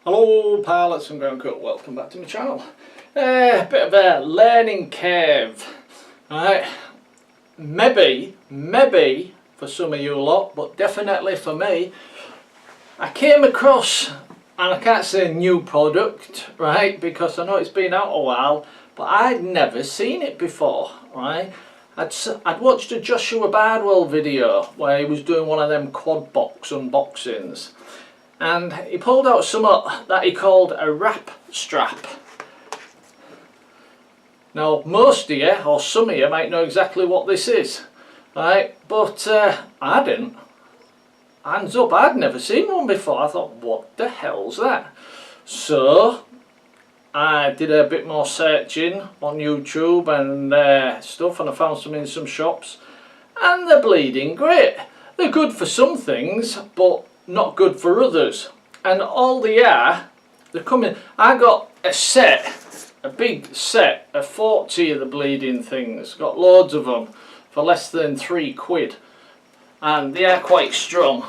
Hello pilots and ground crew, welcome back to my channel. Bit of a learning curve. Alright, maybe for some of you lot, but definitely for me, I came across, and I can't say new product, right, because I know it's been out a while, but I'd never seen it before, right. I'd watched a Joshua Bardwell video where he was doing one of them quad box unboxings, and he pulled out something that he called a Rapstrap. Now most of you, or some of you, might know exactly what this is, right, but I didn't. Hands up, I'd never seen one before. I thought, what the hell's that? So I did a bit more searching on YouTube and stuff, and I found some in some shops, and they're bleeding great. They're good for some things, but not good for others. And all they are, they're coming. I got a set, a big set of 40 of the bleeding things. Got loads of them for less than £3, and they are quite strong,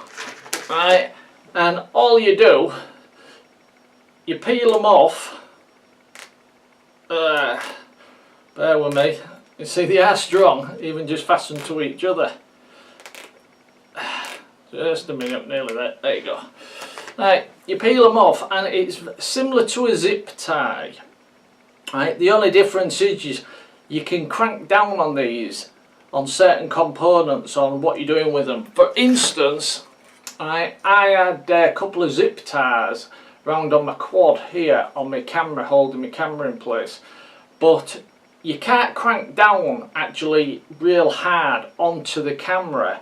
right? And all you do, you peel them off. Bear with me. You see, they are strong, even just fastened to each other. Just a minute, nearly there. There you go. Right, you peel them off, and it's similar to a zip tie. Right, the only difference is you can crank down on these on certain components on what you're doing with them. For instance, I had a couple of zip ties round on my quad here on my camera, holding my camera in place, but you can't crank down actually real hard onto the camera,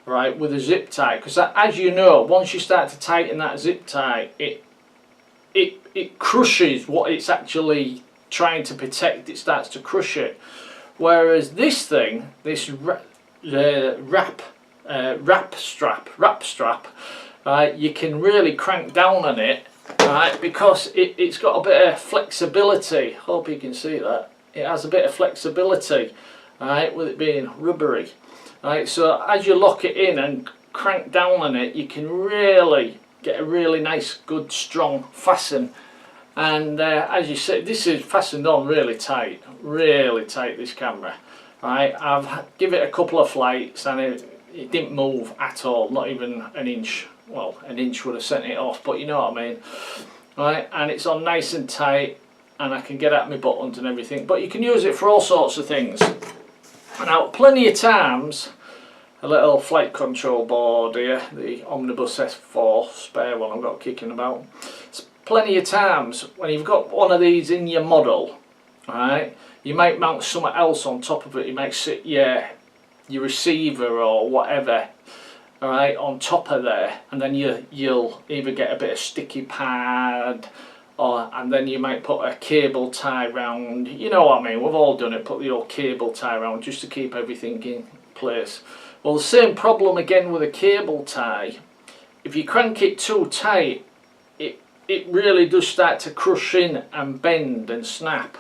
right, with a zip tie, because as you know, once you start to tighten that zip tie, it crushes what it's actually trying to protect. It starts to crush it. Whereas this thing, this Rapstrap, right, you can really crank down on it, right, because it's got a bit of flexibility. Hope you can see that. It has a bit of flexibility, right, with it being rubbery. Right, so as you lock it in and crank down on it, you can really get a really nice, good, strong fasten. And as you see, this is fastened on really tight, this camera. Right, I've given it a couple of flights and it didn't move at all, not even an inch. Well, an inch would have sent it off, but you know what I mean. Right, and it's on nice and tight, and I can get at my buttons and everything. But you can use it for all sorts of things. Now, plenty of times, a little flight control board here, the Omnibus S4 spare one I've got kicking about. Plenty of times when you've got one of these in your model, right, you might mount something else on top of it. You might sit your receiver or whatever, alright, on top of there, and then you'll either get a bit of sticky pad, and then you might put a cable tie round. You know what I mean, we've all done it, put the old cable tie round just to keep everything in place. Well, the same problem again with a cable tie. If you crank it too tight, it really does start to crush in and bend and snap.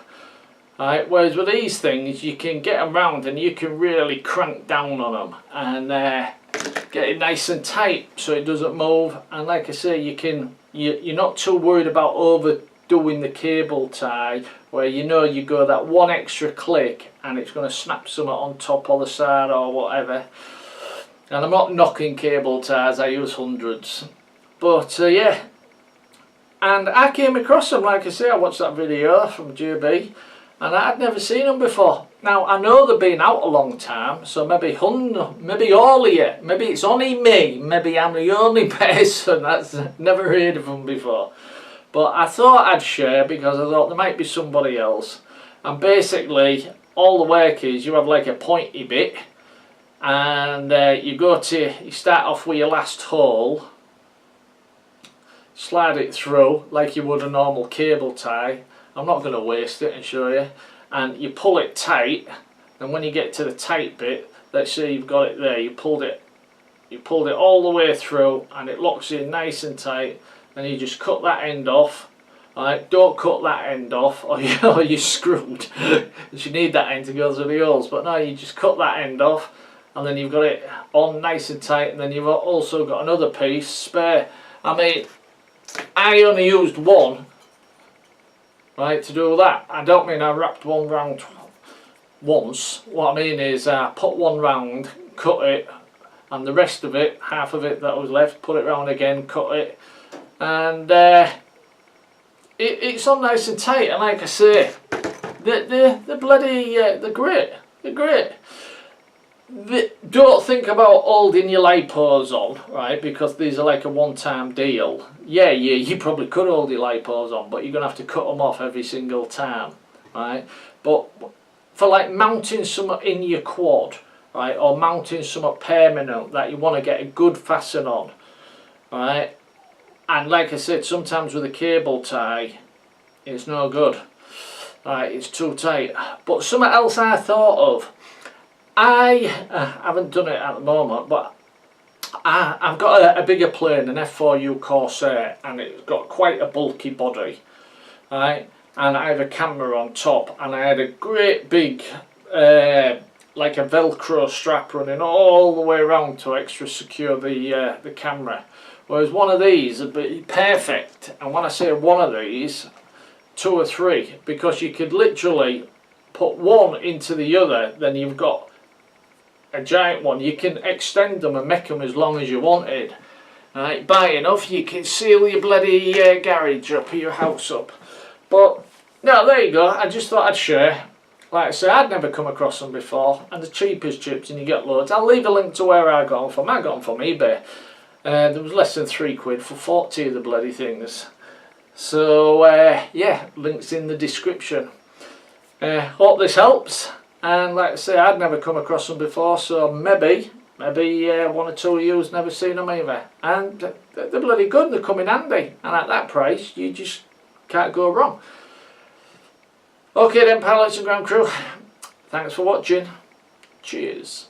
Right, whereas with these things, you can get them round and you can really crank down on them and get it nice and tight so it doesn't move. And like I say, you're not too worried about overdoing the cable tie, where you know you go that one extra click and it's going to snap something on top or the side or whatever. And I'm not knocking cable ties, I use hundreds, but yeah. And I came across them, like I say, I watched that video from JB, and I'd never seen them before. Now, I know they've been out a long time, so maybe all of you, maybe it's only me, maybe I'm the only person that's never heard of them before. But I thought I'd share, because I thought there might be somebody else. And basically, all the work is, you have like a pointy bit, and you start off with your last hole, slide it through like you would a normal cable tie. I'm not going to waste it and show you. And you pull it tight, and when you get to the tight bit, let's say you've got it there, you pulled it all the way through, and it locks in nice and tight. And you just cut that end off. Alright, don't cut that end off, or you're screwed. You need that end to go through the holes. But no, you just cut that end off, and then you've got it on nice and tight, and then you've also got another piece spare. I mean, I only used one, right, to do that. I don't mean I wrapped one round once. What I mean is I put one round, cut it, and the rest of it, half of it that was left, put it round again, cut it, and it's on nice and tight. And like I say, they're bloody, they're great. They're great. Don't think about holding your lipos on, right, because these are like a one-time deal. Yeah, you probably could hold your lipos on, but you're going to have to cut them off every single time, right? But for like mounting something in your quad, right, or mounting something permanent that you want to get a good fasten on, right, and like I said, sometimes with a cable tie, it's no good, right, it's too tight. But something else I thought of, I haven't done it at the moment, but I've got a bigger plane, an F4U Corsair, and it's got quite a bulky body, right? And I had a camera on top, and I had a great big, like a Velcro strap running all the way around to extra secure the camera. Whereas one of these would be perfect, and when I say one of these, 2 or 3, because you could literally put one into the other, then you've got a giant one. You can extend them and make them as long as you wanted. Right, by enough you can seal your bloody garage up, your house up. But no, there you go. I just thought I'd share. Like I say, I'd never come across them before, and the cheapest chips, and you get loads. I'll leave a link to where I got them from. I got them from eBay. There was less than £3 for 40 of the bloody things. So yeah, links in the description. Hope this helps. And like I say, I'd never come across them before, so maybe 1 or 2 of you's never seen them either. And they're bloody good, they come in handy, and at that price you just can't go wrong. Okay then, pilots and ground crew, thanks for watching. Cheers.